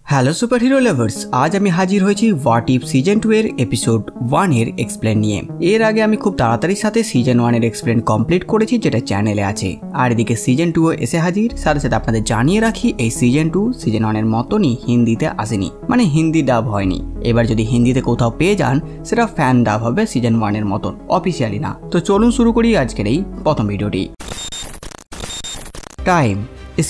Hello super hero lovers, আজ আমি হাজির হয়েছি হোয়াট ইফ সিজন 2 এর এপিসোড 1 এর এক্সপ্লেন নিয়ে। এর আগে আমি খুব তাড়াতাড়ির সাথে সিজন 1 এর এক্সপ্লেন কমপ্লিট করেছি, যেটা চ্যানেলে আছে। আর এদিকে সিজন 2 এসে হাজির। সাথে সাথে আপনাদের জানিয়ে রাখি, এই সিজন 2 সিজন 1 এর মতনই হিন্দিতে আসেনি, মানে হিন্দি ডাব হয়নি। এবার যদি হিন্দিতে কোথাও পেয়ে যান, সেটা ফ্যান ডাব হবে সিজন 1 এর মতন, অফিসিয়ালি না। তো চলুন শুরু করি আজকের এই প্রথম ভিডিওটি। টাইম,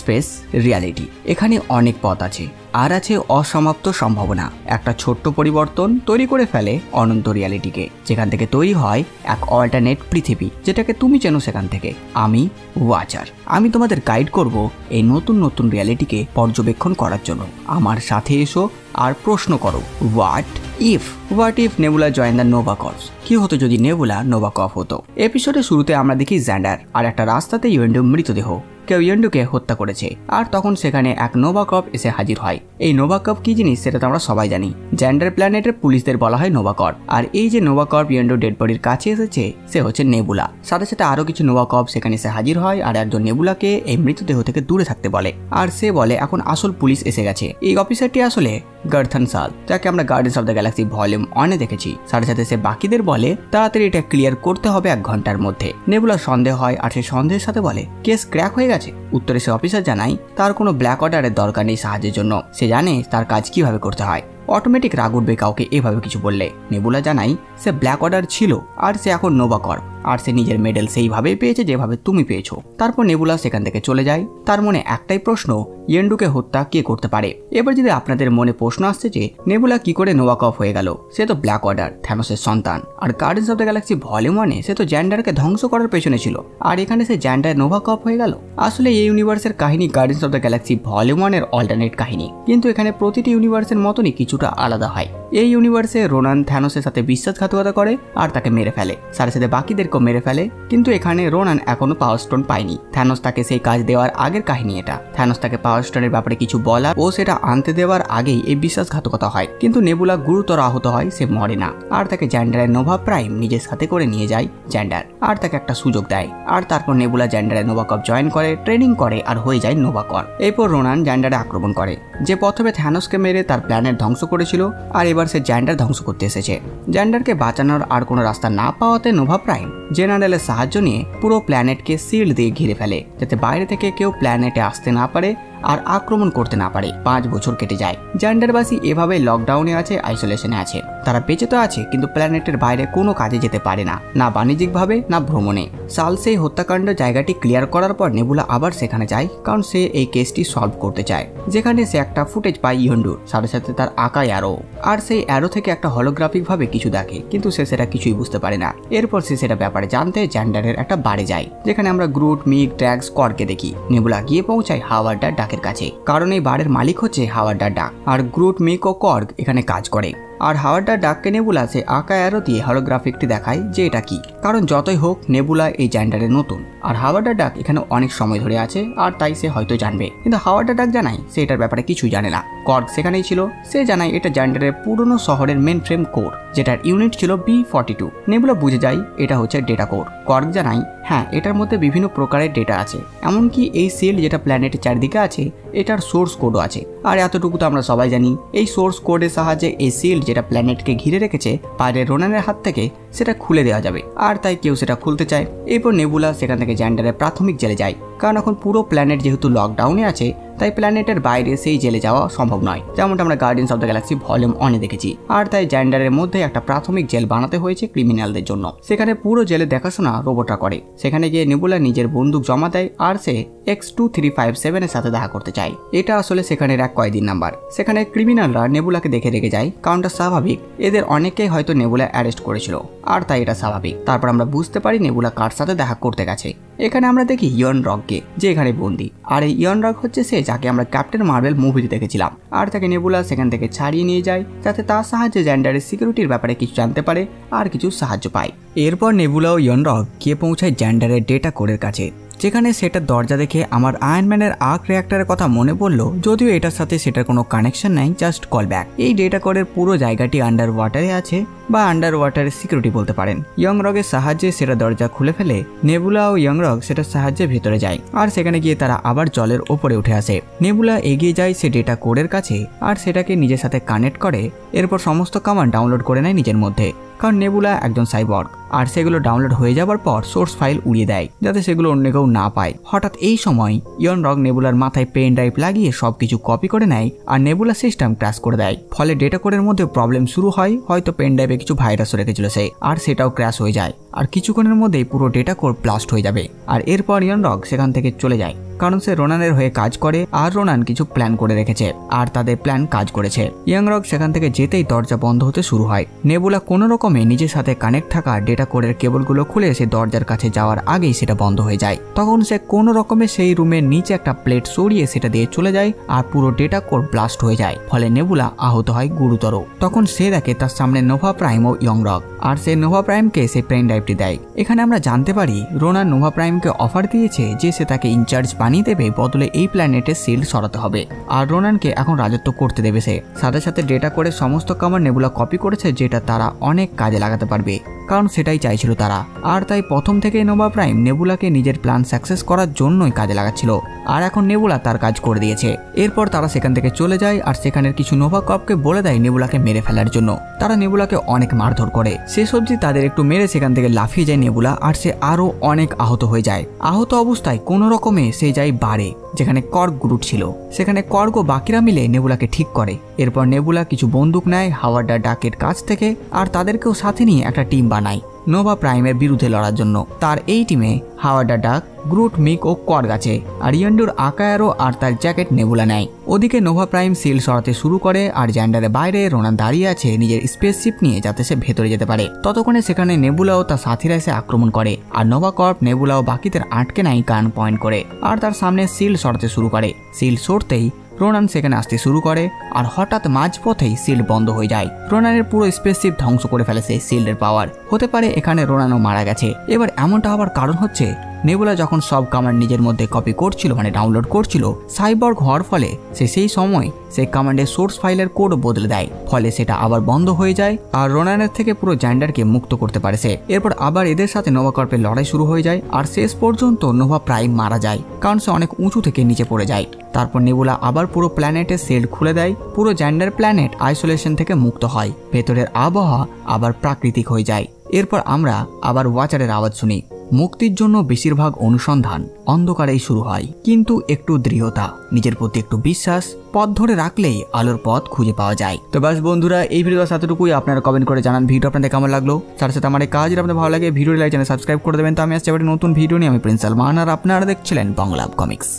স্পেস, রিয়ালিটি, এখানে অনেক পথ আছে, আর আছে অসমাপ্ত সম্ভাবনা। একটা ছোট্ট পরিবর্তন তৈরি করে ফেলে অনন্ত রিয়ালিটিকে, যেখান থেকে তৈরি হয় এক অল্টারনেট পৃথিবী, যেটাকে তুমি চেনো সেখান থেকে। আমি ওয়াচার, আমি তোমাদের গাইড করব এই নতুন নতুন রিয়ালিটিকে পর্যবেক্ষণ করার জন্য। আমার সাথে এসো আর প্রশ্ন করো, what if nebula join the Nova corps? কি হতো যদি নেবুলা নোভা কর্প হতো? এপিসোডের শুরুতে আমরা দেখি জ্যান্ডার আর একটা রাস্তাতে ইয়েন্ডু মৃতদেহ, কেউ ইয়েন্ডুকে হত্যা করেছে। আর তখন সেখানে এক নোভা কর্প এসে হাজির হয়। এই নোভা কর্প কি জিনিস সেটা তো আমরা সবাই জানি। জ্যান্ডার প্ল্যানেটের পুলিশদের বলা হয় নোভা কর্প। আর এই যে নোভা কর্প ইয়েন্ডু ডেড বডির কাছে এসেছে, সে হচ্ছে নেবুলা। সাথে সাথে আরো কিছু নোভা কর্প সেখানে এসে হাজির হয় আর একজন নেবুলাকে এই মৃতদেহ থেকে দূরে থাকতে বলে। আর সে বলে এখন আসল পুলিশ এসে গেছে। এই অফিসারটি আসলে গার্থান সাল, যাকে আমরা guardians of the Galaxy volume 1 এ দেখেছি। সাথে সাথে সে বাকিদের বলে তাড়াতাড়ি এটা ক্লিয়ার করতে হবে 1 ঘন্টার মধ্যে। নেবুলার সন্দেহ হয় আর সে সন্দেহের সাথে বলে কেস ক্র্যাক হয়ে গেছে। উত্তরে সে অফিসার জানায় তার কোনো ব্ল্যাক অর্ডারের দরকার নেই সাহায্যের জন্য, সে জানে তার কাজ কিভাবে করতে হয়। অটোমেটিক রাগ উঠবে কাউকে এভাবে কিছু বললে। নেবুলা জানাই সে ব্ল্যাক অর্ডার ছিল আর সে এখন নোভা কর্প, আর সে নিজের মেডেল সেইভাবেই পেয়েছে যেভাবে তুমি পেয়েছো। তারপর নেবুলা সেখান থেকে চলে যায়। তার মনে একটাই প্রশ্ন, ইয়েন্ডুকে হত্যা কে করতে পারে? এবার যদি আপনাদের মনে প্রশ্ন আসছে যে নেবুলা কি করে নোভা কর্প হয়ে গেল, সে তো ব্ল্যাক অর্ডার, থ্যানোসের সন্তান। আর Guardians of the Galaxy volume 1 এ সে তো জ্যান্ডারকে ধ্বংস করার পেছনে ছিল, আর এখানে সে জ্যান্ডার নোভা কর্প হয়ে গেল। আসলে এই ইউনিভার্সের কাহিনী guardians of the Galaxy volume 1 এর অল্টারনেট কাহিনী, কিন্তু এখানে প্রতিটি ইউনিভার্সের মতনই কিছুটা আলাদা হয়। এই ইউনিভার্সে রোনান থ্যানোসের সাথে বিশ্বাসঘাতকতা করে আর তাকে মেরে ফেলে, সাথে সাথে বাকিদেরকেও মেরে ফেলে। কিন্তু এখানে রোনান এখনো পাওয়ার স্টোন পায়নি। থ্যানোস তাকে সেই কাজ দেওয়ার আগের কাহিনী এটা। থ্যানোস তাকে পাওয়ার স্টোনের ব্যাপারে কিছু বলার ও সেটা আনতে দেওয়ার আগেই এই বিশ্বাসঘাতকতা হয়। কিন্তু নেবুলা গুরুতর আহত হয়, সে মরে না। আর তাকে জ্যান্ডারের নোভা প্রাইম নিজের সাথে করে নিয়ে যায় জ্যান্ডার, আর তাকে একটা সুযোগ দেয়। আর তারপর নেবুলা জ্যান্ডারের নোভা কর্প জয়েন করে, ট্রেনিং করে আর হয়ে যায় নোভা কর্প। এরপর রোনান জ্যান্ডারে আক্রমণ করে, যে প্রথমে থ্যানোসকে মেরে তার প্ল্যানেট ধ্বংস করেছিল, আর এবার সে জ্যান্ডার ধ্বংস করতে এসেছে। জ্যান্ডারকে বাঁচানোর আর কোনো রাস্তা না পাওয়াতে নোভা প্রাইম জেনারেলের সাহায্য নিয়ে পুরো প্ল্যানেটকে সিল্ড দিয়ে ঘিরে ফেলে, যাতে বাইরে থেকে কেউ প্ল্যানেটে আসতে না পারে আর আক্রমণ করতে না পারে। 5 বছর কেটে যায়। জ্যান্ডারবাসী এভাবে লকডাউনে আছে, আইসোলেশনে আছে। তারা বেঁচে তো আছে, কিন্তু প্ল্যানেটের বাইরে কোনো কাজে যেতে পারে না, না বাণিজ্যিকভাবে না ভ্রমণে। সাল সেই হত্যাকাণ্ড জায়গাটি ক্লিয়ার করার পর নেবুলা আবার সেখানে যায়, কারণ সে এই কেসটি সলভ করতে চায়। যেখানে সে একটা ফুটেজ পায় ইয়েন্ডুর, সাথে সাথে তার আঁকা অ্যারো। আর সেই অ্যারো থেকে একটা হলোগ্রাফিক ভাবে কিছু দেখে, কিন্তু সে সেটা কিছুই বুঝতে পারে না। এরপর সে সেটা ব্যাপারে জানতে জ্যান্ডারের একটা বাড়ি যায়, যেখানে আমরা গ্রুট, মিক, ড্র্যাক্স, কর্গকে দেখি। নেবুলা গিয়ে পৌঁছায় হাওয়ার্ডার ডাকের কাছে, কারণ এই বাড়ির মালিক হচ্ছে হাওয়ার্ডার ডাক। আর গ্রুট, মিক ও কর্গ এখানে কাজ করে। আর হাওয়ার্ডার ডাককে নেবুলা সে আঁকা অ্যারো দিয়ে হলোগ্রাফিকটি দেখায় যে এটা কি। কারণ যতই হোক নেবুলা এই জ্যান্ডারে নতুন, আর হাওয়ার্ডার ডাক এখানে অনেক সময় ধরে আছে, আর তাই সে হয়তো জানবে। কিন্তু হাওয়ার্ডার ডাক জানায় সে এটার ব্যাপারে কিছুই জানে না। কর্গ সেখানেই ছিল, সে জানায় এটা জ্যান্ডারের পুরনো শহরের মেন ফ্রেম কোর, যেটার ইউনিট ছিল B42। নেবুলা বুঝে যায় এটা হচ্ছে ডেটা কোর। কর্গ জানায় হ্যাঁ, এটার মধ্যে বিভিন্ন প্রকারের ডেটা আছে, এমনকি এই সেল যেটা প্ল্যানেটের চারদিকে আছে এটার সোর্স কোডও আছে। আর এতটুকু তো আমরা সবাই জানি, এই সোর্স কোডের সাহায্যে এই সিল যেটা প্ল্যানেটকে ঘিরে রেখেছে বাইরে রোনানের হাত থেকে, সেটা খুলে দেওয়া যাবে। আর তাই কেউ সেটা খুলতে চায়। এরপর নেবুলা সেখান থেকে জ্যান্ডারের প্রাথমিক জেলে যায়, কারণ এখন পুরো প্ল্যানেট যেহেতু লকডাউনে আছে, তাই প্ল্যানেটের বাইরে সেই জেলে যাওয়া সম্ভব নয়, যেমনটা আমরা guardians of the Galaxy volume 1 এ দেখেছি। আর তাই জ্যান্ডারের মধ্যে একটা প্রাথমিক জেল বানাতে হয়েছে ক্রিমিনালদের জন্য। সেখানে পুরো জেলে দেখাশোনা রোবটরা করে। সেখানে গিয়ে নেবুলা নিজের বন্দুক জমা দেয়, আর সে X2357 এর সাথে দেখা করতে চায়। এটা আসলে সেখানের এক কয়েদিন নাম্বার। সেখানে ক্রিমিনালরা নেবুলাকে দেখে রেখে যায়, কারণটা স্বাভাবিক, এদের অনেকেই হয়তো নেবুলা অ্যারেস্ট করেছিল, আর তাই এটা স্বাভাবিক। তারপর আমরা বুঝতে পারি নেবুলা কার সাথে দেখা করতে গেছে। এখানে আমরা দেখি ইয়ন রককে, যে এখানে বন্দি। আর এই ইয়ন রক হচ্ছে সে যাকে আমরা ক্যাপ্টেন মার্ভেল মুভিতে দেখেছিলাম। আর তাকে নেবুলা সেখান থেকে ছাড়িয়ে নিয়ে যায়, যাতে তার সাহায্যে জ্যান্ডারের সিকিউরিটির ব্যাপারে কিছু জানতে পারে আর কিছু সাহায্য পায়। এরপর নেবুলা ও ইয়নরক গিয়ে পৌঁছায় জ্যান্ডারের ডেটা কোডের কাছে, যেখানে সেটার দরজা দেখে আমার আয়রনম্যানের আর্ক রিঅ্যাক্টরের কথা মনে পড়ল, যদিও এটার সাথে সেটার কোনো কানেকশন নাই, জাস্ট কল ব্যাক। এই ডেটা কোডের পুরো জায়গাটি আন্ডার ওয়াটারে আছে বা আন্ডার ওয়াটারের সিকিউরিটি বলতে পারেন। ইয়ংরকের সাহায্যে সেটা দরজা খুলে ফেলে নেবুলা ও ইয়ংরক সেটার সাহায্যে ভেতরে যায়, আর সেখানে গিয়ে তারা আবার জলের ওপরে উঠে আসে। নেবুলা এগিয়ে যায় সে ডেটা কোডের কাছে আর সেটাকে নিজের সাথে কানেক্ট করে, এরপর সমস্ত কমান্ড ডাউনলোড করে নেয় নিজের মধ্যে, কারণ নেবুলা একজন সাইবর্গ, আর সেগুলো ডাউনলোড হয়ে যাবার পর সোর্স ফাইল উড়িয়ে দেয় যাতে সেগুলো অন্য কেউ না পায়। হঠাৎ এই সময় ইয়নরক নেবুলার মাথায় পেন ড্রাইভ লাগিয়ে সবকিছু কপি করে নেয় আর নেবুলা সিস্টেম ক্র্যাশ করে দেয়। ফলে ডেটা কোডের মধ্যে প্রবলেম শুরু হয়, হয়তো পেন ড্রাইভে কিছু ভাইরাসও রেখেছিল সে, আর সেটাও ক্র্যাশ হয়ে যায় আর কিছুক্ষণের মধ্যেই পুরো ডেটা কোড ব্লাস্ট হয়ে যাবে। আর এরপর ইয়নরক সেখান থেকে চলে যায়, কারণ সে রোনানের হয়ে কাজ করে আর রোনান কিছু প্ল্যান করে রেখেছে আর তাদের প্ল্যান কাজ করেছে। ইয়ংরক সেখান থেকে যেতেই দরজা বন্ধ হতে শুরু হয়। নেবুলা কোনো রকমে নিজের সাথে কানেক্ট থাকা ডেটা কোডের কেবলগুলো খুলে সে দরজার কাছে যাওয়ার আগেই সেটা বন্ধ হয়ে যায়। তখন সে কোনো রকমে সেই রুমের নিচে একটা প্লেট সরিয়ে সেটা দিয়ে চলে যায় আর পুরো ডেটা কোড ব্লাস্ট হয়ে যায়, ফলে নেবুলা আহত হয় গুরুতর। তখন সে দেখে তার সামনে নোভা প্রাইম ও ইয়ংরক, আর সে নোভা প্রাইমকে সেই পেন ড্রাইভটি দেয়। এখানে আমরা জানতে পারি রোনান নোভা প্রাইমকে অফার দিয়েছে যে সে তাকে ইনচার্জ বানিয়ে দেবে, বদলে এই প্ল্যানেটের সিল সরাতে হবে আর রোনানকে এখন রাজত্ব করতে দেবে সে। সাথে সাথে ডেটা করে সমস্ত কমান্ড নেবুলা কপি করেছে, যেটা তারা অনেক কাজে লাগাতে পারবে, কারণ সেটাই চাইছিল তারা। আর তাই প্রথম থেকেই নোভা প্রাইম নেবুলাকে নিজের প্ল্যান সাকসেস করার জন্যই কাজে লাগাচ্ছিল, আর এখন নেবুলা তার কাজ করে দিয়েছে। এরপর তারা সেখান থেকে চলে যায় আর সেখানের কিছু নোভা কপকে বলে দেয় নেবুলাকে মেরে ফেলার জন্য। তারা নেবুলাকে অনেক মারধর করে, শেষ অবধি তাদের একটু মেরে সেখান থেকে লাফিয়ে যায় নেবুলা, আর সে আরো অনেক আহত হয়ে যায়। আহত অবস্থায় কোনো রকমে সে যায় বারে, যেখানে কর্গ গ্রুট ছিল। সেখানে কর্গ ও বাকিরা মিলে নেবুলাকে ঠিক করে। এরপর নেবুলা কিছু বন্দুক নেয় হাওয়ার্ড ডাকের কাছ থেকে আর তাদেরকেও সাথে নিয়ে একটা টিম বানায় নোভা প্রাইমের বিরুদ্ধে লড়ার জন্য। তার এই টিমে হাওয়ার্ড ডাক, গ্রুট, মিক ও কর্গ আছে, আর ইয়ন্ডুর আকায়ারো আর তার জ্যাকেট নেবুলা নেয়। ওদিকে নোভা প্রাইম সিল সরাতে শুরু করে আর জ্যান্ডারের বাইরে রোনান দাঁড়িয়ে আছে নিজের স্পেসশিপ নিয়ে, যাতে সে ভেতরে যেতে পারে। ততক্ষণে সেখানে নেবুলা ও তার সাথীরা এসে আক্রমণ করে আর নোভা কর্প নেবুলা ও বাকিদের আটকে নেয় গান পয়েন্ট করে, আর তার সামনে সিল সরাতে শুরু করে। সিল সরতেই রোনান সেখানে আসতে শুরু করে আর হঠাৎ মাঝপথেই সিল্ড বন্ধ হয়ে যায়। রোনানের পুরো স্পেসশিপ ধ্বংস করে ফেলেছে সিল্ডের পাওয়ার। হতে পারে এখানে রোনানও মারা গেছে। এবার এমনটা হওয়ার কারণ হচ্ছে নেবুলা যখন সব কমান্ড নিজের মধ্যে কপি করছিল, মানে ডাউনলোড করছিল, সাইবর্গ হওয়ার ফলে সে সেই সময় সেই কমান্ডের সোর্স ফাইলের কোড বদলে দেয়, ফলে সেটা আবার বন্ধ হয়ে যায় আর রোনানের থেকে পুরো জ্যান্ডারকে মুক্ত করতে পারে সে। এরপর আবার এদের সাথে নোভা কর্পের লড়াই শুরু হয়ে যায় আর শেষ পর্যন্ত নোভা প্রাইম মারা যায়, কারণ সে অনেক উঁচু থেকে নিচে পড়ে যায়। তারপর নেবুলা আবার পুরো প্ল্যানেটের সেল খুলে দেয়, পুরো জ্যান্ডার প্ল্যানেট আইসোলেশন থেকে মুক্ত হয়, ভেতরের আবহাওয়া আবার প্রাকৃতিক হয়ে যায়। এরপর আমরা আবার ওয়াচারের আওয়াজ শুনি। মুক্তির জন্য বেশিরভাগ অনুসন্ধান অন্ধকারেই শুরু হয়, কিন্তু একটু দৃঢ়তা, নিজের প্রতি একটু বিশ্বাস, পথ ধরে রাখলেই আলোর পথ খুঁজে পাওয়া যায়। তো ব্যাস বন্ধুরা, এই ভিডিওটা এতটুকুই। আপনারা কমেন্ট করে জানান ভিডিও আপনাদের কেমন লাগলো। সাথে সাথে আমার এই কাজ যদি আপনাদের ভালো লাগে ভিডিও লাইক চ্যানেল সাবস্ক্রাইব করে দেবেন। তো আমি আসছি আবার নতুন ভিডিও নিয়ে। আমি প্রিন্স সালমান আর আপনারা দেখছিলেন বাংলা কমিক্স।